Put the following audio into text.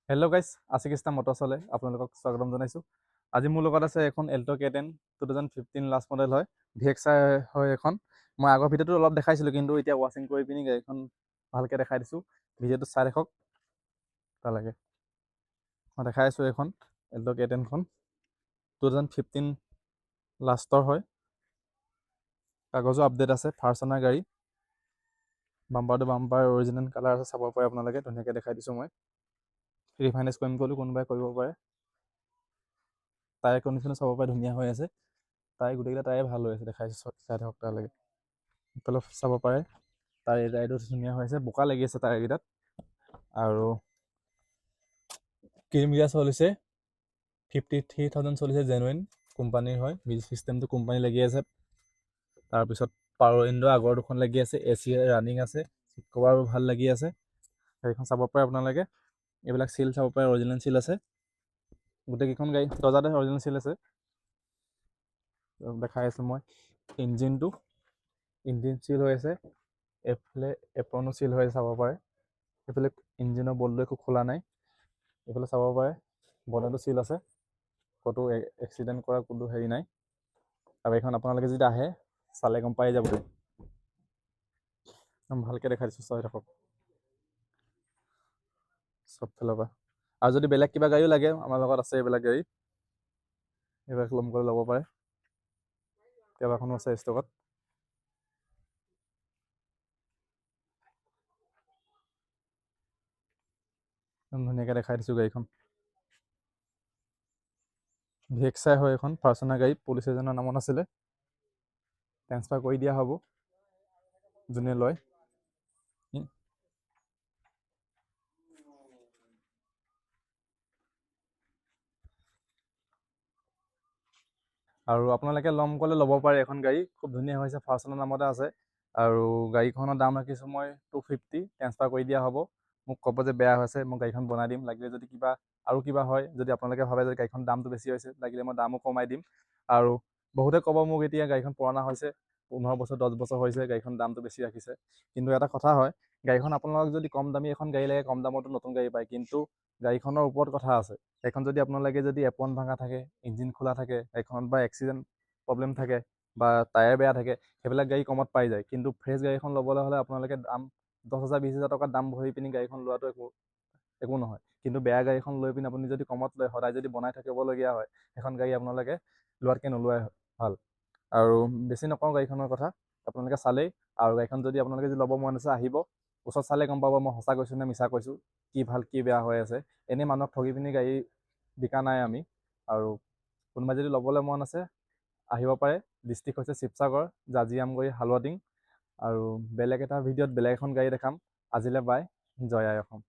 Hello' গাইছ, আশিকিষ্টা মটৰচলে আপোনালোকক স্বাগতম জনাইছোঁ। আজি মোৰ লগত আছে এখন এল্ট' K10 2015 লাষ্ট মডেল হয়, VXI হয় এখন। মই আগৰ ভিডিঅ'টো অলপ দেখাইছিলোঁ, কিন্তু এতিয়া ৱাশ্বিং কৰি পিনি গাড়ীখন ভালকৈ দেখাই দিছোঁ। ভিডিঅ'টো চাই দেখক তালৈকে। মই দেখাই আছোঁ এখন এল্ট' K10 খন 2015 লাষ্টৰ হয়। কাগজো আপডেট আছে, ফাৰ্ষ্ট অনাৰ গাড়ী। Bumper to bumper original colour আছে, চাব পাৰে আপোনালোকে। ধুনীয়াকৈ দেখাই দিছোঁ মই। ৰিফাইনেন্স কৰিম ক'লেও কোনোবাই কৰিব পাৰে। টায়াৰ কণ্ডিশ্যনো চাব পাৰে, ধুনীয়া হৈ আছে। টায়াৰ গোটেইকেইটা টায়াৰে ভাল হৈ আছে, দেখাইছোঁ চাই থাকক তালৈকে। এইফালে চাব পাৰে টায়াৰটো ধুনীয়া হৈ আছে, বোকা লাগি আছে টায়াৰকেইটাত। আৰু কিলোমিটাৰ চলিছে 53,000 চলিছে, জেনুইন কোম্পানীৰ হয়। মিউজিক চিষ্টেমটো কোম্পানী লাগি আছে। তাৰপিছত পাৱাৰ উইণ্ডো আগৰ দুখন লাগি আছে, AC ৰানিং আছে, চিট কভাৰো ভাল লাগি আছে। গাড়ীখন চাব পাৰে আপোনালোকে। এইবিলাক চিল চাব পাৰে, অৰিজিনেল চিল আছে। গোটেইকেইখন গাড়ী দৰ্জাতে অৰিজিনেল চিল আছে, দেখাই আছোঁ মই। ইঞ্জিন চিল হৈ আছে। এইফালে এপ্ৰনো চিল হৈ চাব পাৰে। এইফালে ইঞ্জিনৰ বল্টটো একো খোলা নাই। এইফালে চাব পাৰে বনেটো চিল আছে, ক'তো এক্সিডেণ্ট কৰা কোনো হেৰি নাই। আৰু এইখন আপোনালোকে যদি আহে চালে গম পাই যাব। একদম ভালকৈ দেখাই দিছোঁ, চাই থাকক চব ফালৰ পৰা। আৰু যদি বেলেগ কিবা গাড়ীও লাগে, আমাৰ লগত আছে এইবিলাক গাড়ী। এইবিলাক ল'ম কৰি ল'ব পাৰে, কেইবাখনো আছে ষ্টকত। একদম ধুনীয়াকৈ দেখাই দিছোঁ গাড়ীখন। VXI হয় এখন, ফাৰ্ষ্ট অনাৰ গাড়ী। পুলিচ এজনৰ নামত আছিলে, ট্ৰেন্সফাৰ কৰি দিয়া হ'ব যোনে লয়। আৰু আপোনালোকে ল'ম ক'লে ল'ব পাৰে এখন গাড়ী, খুব ধুনীয়া হৈছে, ফাৰ্ষ্ট অনাৰ নামতে আছে। আৰু গাড়ীখনৰ দাম ৰাখিছোঁ মই 250, ট্ৰেন্সফাৰ কৰি দিয়া হ'ব। মোক ক'ব যে বেয়া হৈছে, মই গাড়ীখন বনাই দিম। লাগিলে যদি কিবা আৰু কিবা হয়, যদি আপোনালোকে ভাবে যে গাড়ীখন দামটো বেছি হৈছে, লাগিলে মই দামো কমাই দিম। আৰু বহুতে ক'ব মোক এতিয়া গাড়ীখন পুৰণা হৈছে, 15 বছৰ 10 বছৰ হৈছে, গাড়ীখন দামটো বেছি ৰাখিছে। কিন্তু এটা কথা হয়, গাড়ীখন আপোনালোকক যদি কম দামী এখন গাড়ী লাগে, কম দামতো নতুন গাড়ী পায়। কিন্তু গাড়ীখনৰ ওপৰত কথা আছে। এখন যদি আপোনালোকে যদি এপন ভাঙা থাকে, ইঞ্জিন খোলা থাকে, গাড়ীখনত বা এক্সিডেণ্ট প্ৰব্লেম থাকে, বা টায়াৰ বেয়া থাকে, সেইবিলাক গাড়ী কমত পাই যায়। কিন্তু ফ্ৰেছ গাড়ীখন ল'বলৈ হ'লে আপোনালোকে দাম 10,000 20,000 টকা দাম ভৰি পিনি গাড়ীখন লোৱাটো একো নহয়। কিন্তু বেয়া গাড়ীখন লৈ পিনি আপুনি যদি কমত লয়, সদায় যদি বনাই থাকিবলগীয়া হয়, সেইখন গাড়ী আপোনালোকে লোৱাতকৈ নোলোৱাই ভাল। আৰু বেছি নকওঁ গাড়ীখনৰ কথা, আপোনালোকে চালেই। আৰু গাড়ীখন যদি আপোনালোকে যদি ল'ব মন আছে, আহিব, ওচৰত চালে গম পাব মই সঁচা কৈছোঁ নে মিছা কৈছোঁ, কি ভাল কি বেয়া হৈ আছে। এনেই মানুহক ঠগি পিনি গাড়ী বিকা নাই আমি। আৰু কোনোবাই যদি ল'বলৈ মন আছে, আহিব পাৰে। ডিষ্ট্ৰিক্ট হৈছে শিৱসাগৰ, জাজিয়ামগুৰি, হালুৱাটিং। আৰু বেলেগ এটা ভিডিঅ'ত বেলেগ এখন গাড়ী দেখাম। আজিলৈ বাই, জয় আই অসম।